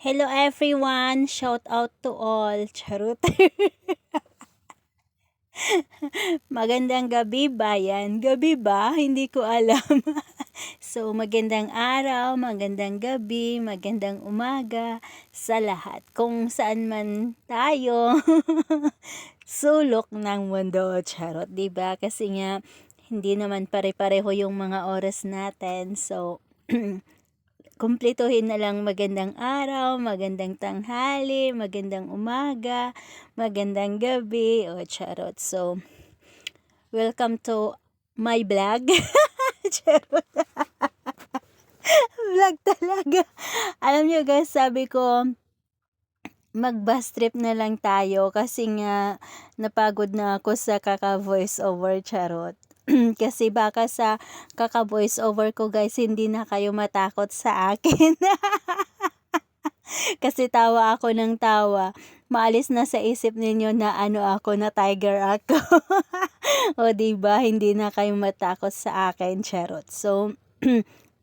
Hello everyone! Shout out to all. Charot. Magandang gabi ba yan? Gabi ba? Hindi ko alam. So, magandang araw, magandang gabi, magandang umaga sa lahat. Kung saan man tayo sulok ng mundo. Charot, 'di ba? Kasi nga hindi naman pare-pareho yung mga oras natin. So, kumpletuhin na lang magandang araw, magandang tanghali, magandang umaga, magandang gabi, o charot. So, welcome to my vlog. Charot. Vlog talaga. Alam nyo guys, sabi ko, mag-bus trip na lang tayo kasi nga napagod na ako sa kaka-voice over, charot. Kasi baka sa kaka-voice over ko guys, hindi na kayo matakot sa akin. Kasi tawa ako ng tawa. Maalis na sa isip ninyo na ano ako, na tiger ako. O diba, hindi na kayo matakot sa akin, charot. So,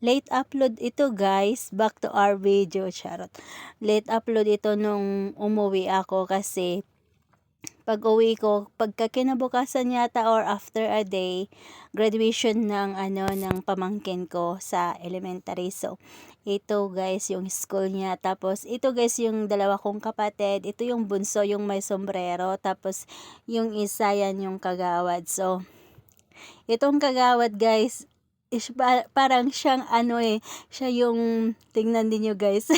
late upload ito guys, back to our video, charot. Late upload ito nung umuwi ako kasi pag uwi ko, pagka kinabukasan yata or after a day, graduation ng pamangkin ko sa elementary. So, ito guys yung school niya. Tapos, ito guys yung dalawa kong kapatid. Ito yung bunso, yung may sombrero. Tapos, yung isa yan yung kagawad. So, itong kagawad guys, parang siyang siya yung, tingnan niyo guys.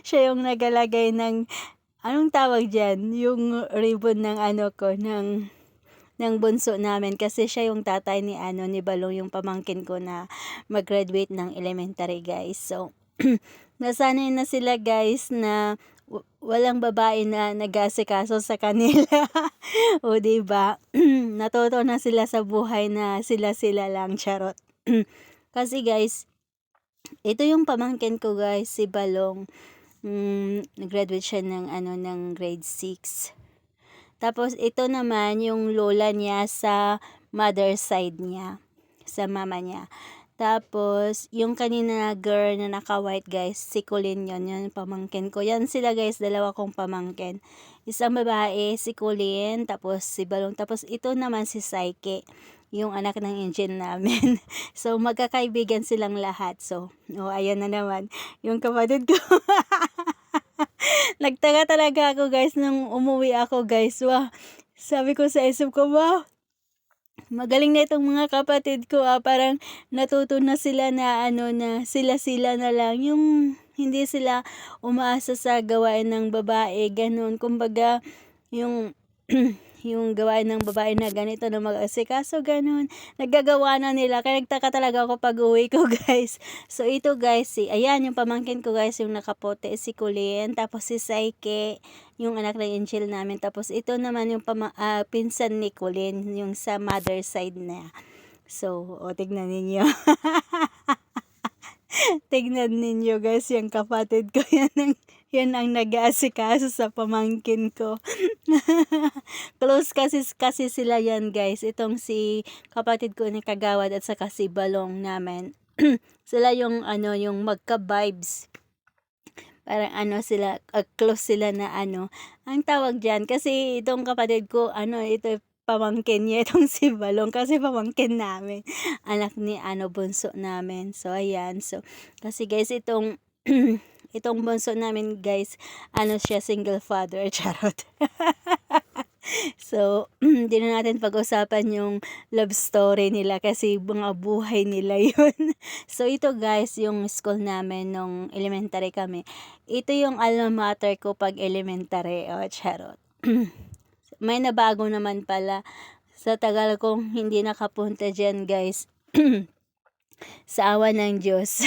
Siya yung nagalagay ng, anong tawag dyan? Yung ribbon ng ng bunso namin kasi siya yung tatay ni Balong, yung pamangkin ko na mag-graduate ng elementary guys. So, nasanay na sila guys na walang babae na nag-asikaso sa kanila. O diba? Natuto na sila sa buhay na sila-sila lang, charot. Kasi guys, ito yung pamangkin ko guys, si Balong. Nag-graduate siya ng grade 6. Tapos ito naman yung lola niya sa mother side niya, sa mama niya. Tapos yung kanina girl na naka-white guys, si Colleen yun pamangkin ko. Yan sila guys, dalawa kong pamangkin. Isang babae, si Colleen, tapos si Balong. Tapos ito naman si Saike, yung anak ng engine namin. So, magkakaibigan silang lahat. So, ayan na naman. Yung kapatid ko. Nagtaka talaga ako guys nung umuwi ako guys. Wow. Sabi ko sa isip ko, wow, magaling na itong mga kapatid ko. Parang natuto na sila na na sila-sila na lang. Yung hindi sila umaasa sa gawain ng babae. Ganun. Kumbaga, yung yung gawain ng babae na ganito na mag-asikaso, ganun. Naggagawa na nila. Kaya nagtaka talaga ako pag uwi ko, guys. So, ito, guys, ayan, yung pamangkin ko, guys, yung nakapote, si Colleen. Tapos, si Saike, yung anak ng Angel namin. Tapos, ito naman yung pinsan ni Colleen, yung sa mother side na. So, tignan ninyo. Tignan ninyo, guys, yung kapatid ko, yan ang nag-aasikaso sa pamangkin ko. Close kasi sila yan guys. Itong si kapatid ko ni Kagawad at saka si Balong namin. Sila yung yung magka-vibes. Parang sila, close sila na ang tawag diyan. Kasi itong kapatid ko, ito pamangkin niya itong si Balong kasi pamangkin namin. Anak ni bunso namin. So, ayan. So, kasi guys, itong itong bunso namin guys, siya single father, charot. So, hindi na natin pag-usapan yung love story nila kasi mga buhay nila yun. So, ito guys, yung school namin nung elementary kami. Ito yung alma mater ko pag elementary. Charot. May nabago naman pala. Sa tagal kong hindi nakapunta dyan guys. Sa awa ng Diyos,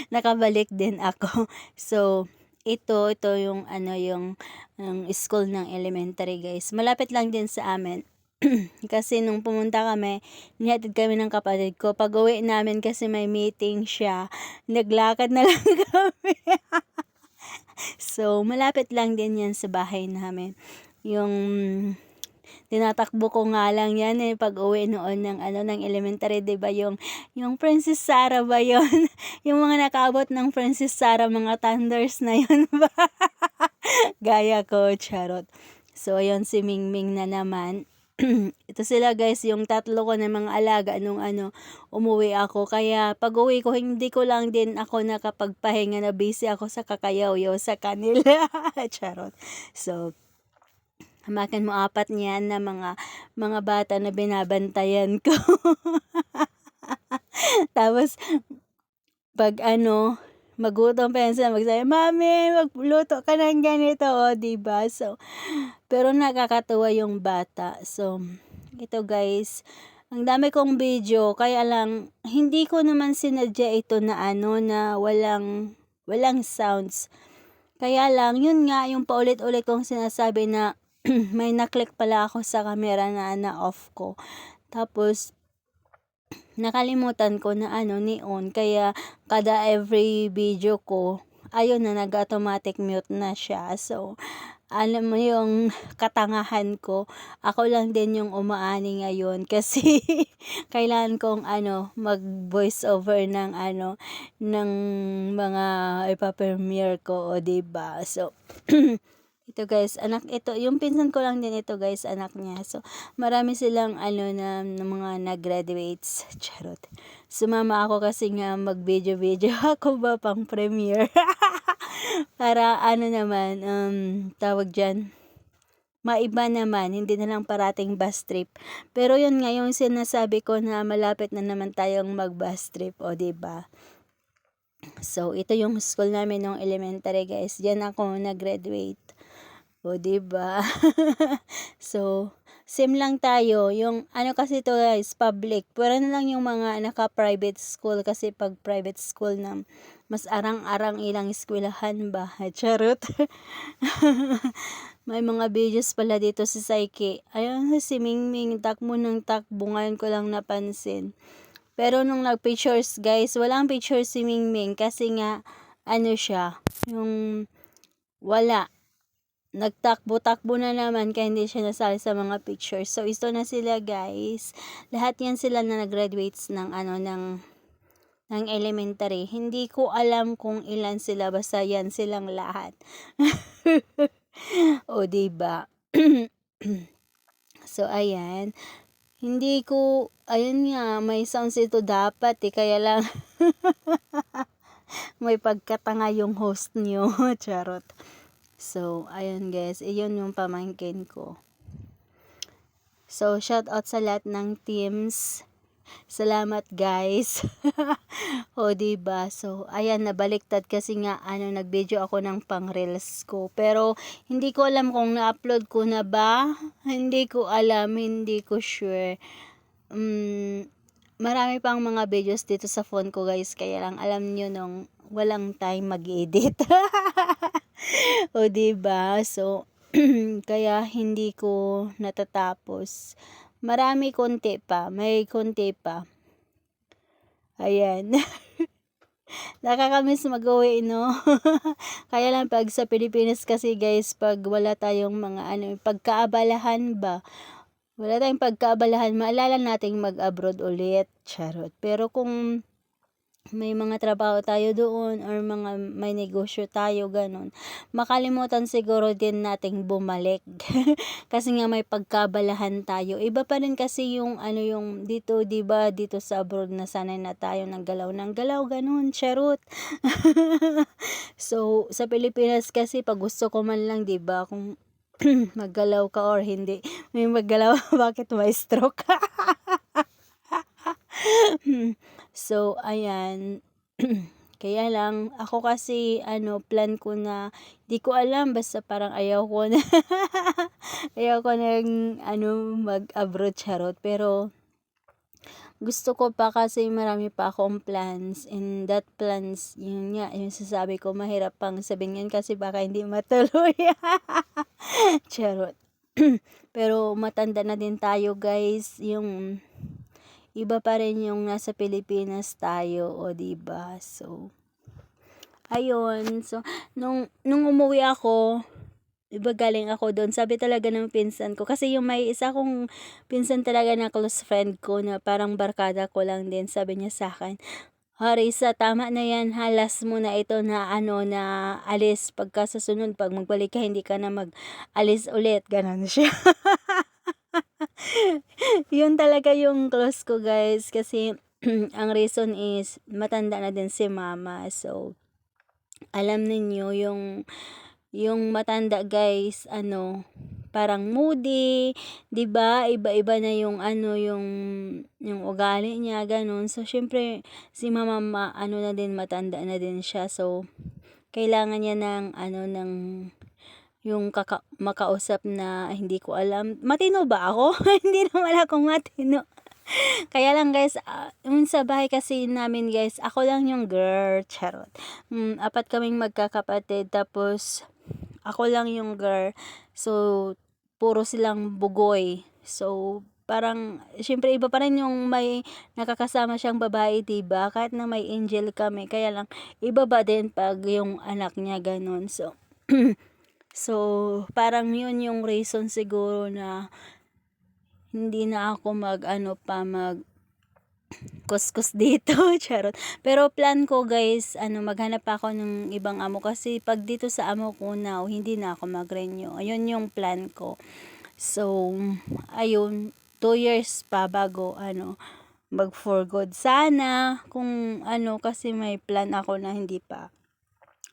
nakabalik din ako. So, ito yung yung school ng elementary guys. Malapit lang din sa amin. Kasi nung pumunta kami, nihatid kami ng kapatid ko. Pag uwi namin kasi may meeting siya, naglakad na lang kami. So, malapit lang din yan sa bahay namin. Yung tinatakbo ko nga lang yan pag-uwi noon ng ng elementary, 'di ba, yung Princess Sarah ba yun? Yung mga nakaabot ng Princess Sarah, mga thunders na yun ba? Gaya ko, charot. So, ayun si Mingming na naman. Ito sila guys, yung tatlo ko na mga alaga nung umuwi ako. Kaya pag-uwi ko, hindi ko lang din ako nakapagpahinga, na busy ako sa kakayaw-yaw sa kanila. Charot. So, hamakan mo 4 niyan na mga bata na binabantayan ko. Tapos, pag magutom pa yan sila, magsabi, "Mami, magluto ka ng ganito," o, diba? So, pero nakakatuwa yung bata. So, ito guys, ang dami kong video, kaya lang, hindi ko naman sinadya ito na na walang sounds. Kaya lang, yun nga, yung paulit-ulit kong sinasabi na may na-click pala ako sa camera na na-off ko. Tapos, nakalimutan ko na ni-on, kaya kada every video ko, ayun na, nag-automatic mute na siya. So, alam mo yung katangahan ko, ako lang din yung umaani ngayon kasi kailangan kong mag-voice over ng ng mga ipa-premiere ko, o, diba? So, ito guys, ito, yung pinsan ko lang din ito guys, anak niya. So, marami silang na mga nag-graduates. Charot. Sumama ako kasi nga mag-video-video ako ba pang premiere. Para naman, tawag dyan, maiba naman, hindi na lang parating bus trip. Pero yun nga, yung sinasabi ko na malapit na naman tayong mag-bus trip, o, diba? So, ito yung school namin nung elementary guys. Diyan ako nag-graduate. O, diba? So, same lang tayo. Yung kasi to guys, public. Pero na lang yung mga naka-private school, kasi pag private school na mas arang-arang ilang eskwelahan ba? Charot. May mga videos pala dito si Saiki. Ayun, si Mingming, takbo ng takbo. Ngayon ko lang napansin. Pero nung nag-pictures guys, walang picture si Mingming kasi nga, siya, yung wala. Nagtakbo-takbo na naman kaya hindi siya nasali sa mga pictures. So, ito na sila guys. Lahat yan sila na nag-graduates ng ng elementary. Hindi ko alam kung ilan sila, basta yan silang lahat. O, diba? So, ayan. Hindi ko, ayun nga, may sounds ito dapat kaya lang may pagkatanga yung host nyo. Charot. So, ayun guys, iyon yung pamangkin ko. So, shout out sa lahat ng teams. Salamat guys. O, diba? So, ayan, nabaliktad kasi nga, nag-video ako ng pang-reels ko. Pero, hindi ko alam kung na-upload ko na ba. Hindi ko alam, hindi ko sure. Marami pang mga videos dito sa phone ko guys. Kaya lang, alam nyo nung walang time mag-edit. O, diba? So, kaya hindi ko natatapos. May konti pa. Ayan. Nakakamiss mag-uwi, no? Kaya lang pag sa Pilipinas kasi guys, pag wala tayong mga pagkaabalahan ba? Wala tayong pagkaabalahan, maalala nating mag-abroad ulit. Charot. Pero kung may mga trabaho tayo doon or may negosyo tayo, ganun, makalimutan siguro din nating bumalik. Kasi nga may pagkabalahan tayo. Iba pa rin kasi yung yung dito, 'di ba, dito sa abroad na sanay na tayo ng galaw, ganun, charot. So, sa Pilipinas kasi pag gusto ko man lang, 'di ba, kung maggalaw ka or hindi, may maggalaw, bakit may stroke? So, ayan. Kaya lang, ako kasi, plan ko na, di ko alam, basta parang ayaw ko na, ayaw ko nang, mag-abroad, charot. Pero, gusto ko pa kasi marami pa akong plans, and that plans, yun nga, yung sasabi ko, mahirap pang sabihin yan kasi baka hindi matuloy. Charot. Pero, matanda na din tayo, guys, yung iba pa rin yung nasa Pilipinas tayo, o, diba? So, ayun. So, nung umuwi ako, iba galing ako doon. Sabi talaga ng pinsan ko, kasi yung may isa kong pinsan talaga na close friend ko na parang barkada ko lang din, sabi niya sa akin, Risa, tama na yan ha, last mo na ito na na alis, pagka sa sunod, pag magbalik ka, hindi ka na mag-alis ulit, ganon siya. Yun talaga yung close ko guys, kasi ang reason is, matanda na din si mama, so, alam ninyo, yung matanda guys, parang moody, 'di ba? Iba-iba na yung yung ugali niya, ganun. So syempre si mama na din, matanda na din siya. So kailangan niya ng ng yung makausap na hindi ko alam. Matino ba ako? Hindi naman akong matino. Kaya lang guys, yung sa bahay kasi namin guys, ako lang yung girl, charot. Apat kaming magkakapatid, tapos ako lang yung girl. So, puro silang bugoy. So, parang, syempre iba pa rin yung may nakakasama siyang babae, diba? Kahit na may angel kami. Kaya lang, iba ba din pag yung anak niya ganun. So, so, parang yun yung reason siguro na hindi na ako mag kuskus dito, charot. Pero plan ko guys, maghanap ako ng ibang amo, kasi pag dito sa amo ko now, hindi na ako mag-renew. Ayun yung plan ko. So, ayun, 2 years pa bago mag for good. Sana kung kasi may plan ako na hindi pa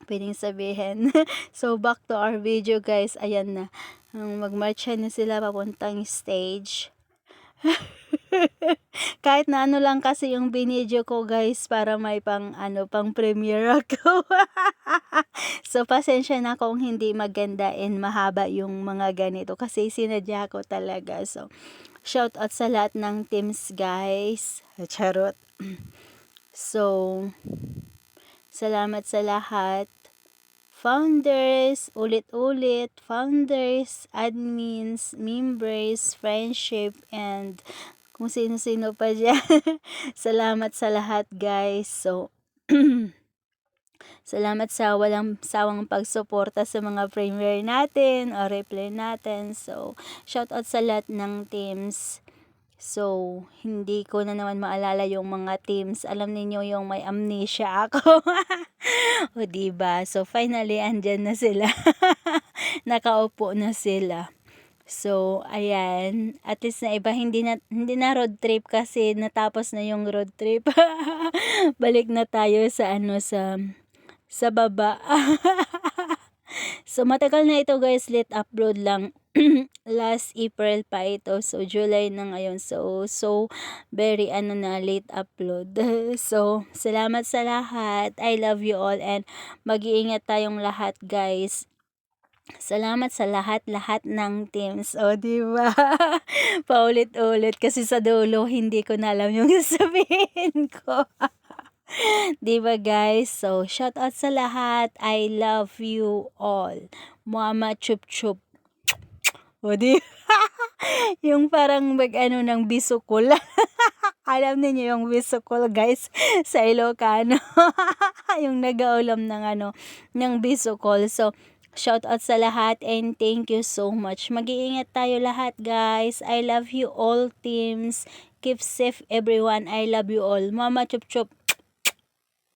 pwedeng sabihin. So, back to our video guys. Ayan na. Mag-march na sila papuntang stage. Kahit na lang kasi yung binidyo ko guys, para may pang premiere ako. So pasensya na kung hindi maganda and mahaba yung mga ganito, kasi sinadya ko talaga. So shout out sa lahat ng teams guys. Charot. So salamat sa lahat. Founders, ulit-ulit, founders, admins, members, friendship, and kung sino-sino pa dyan. Salamat sa lahat guys. So, salamat sa walang sawang pagsuporta sa mga premiere natin o replay natin. So, shout out sa lahat ng teams. So, hindi ko na naman maalala yung mga teams. Alam niyo yung may amnesia ako. O diba? So, finally, andyan na sila. Nakaupo na sila. So, ayan. At least na iba, hindi na road trip, kasi natapos na yung road trip. Balik na tayo sa sa baba. So, matagal na ito guys, late upload lang. Last April pa ito. So, July na ngayon. So, very na late upload. So, salamat sa lahat. I love you all, and mag-iingat tayong lahat guys. Salamat sa lahat ng teams. O, diba? Paulit-ulit, kasi sa dulo, hindi ko na alam yung sasabihin ko. Diba guys? So, shout out sa lahat. I love you all. Mama chup chup. O di, yung parang ng bisukol. Alam niyo yung bisukol guys, sa Ilocano. Yung nag-aulam ng bisukol. So, shout out sa lahat, and thank you so much. Mag-iingat tayo lahat guys. I love you all teams. Keep safe everyone. I love you all. Mama chup chup.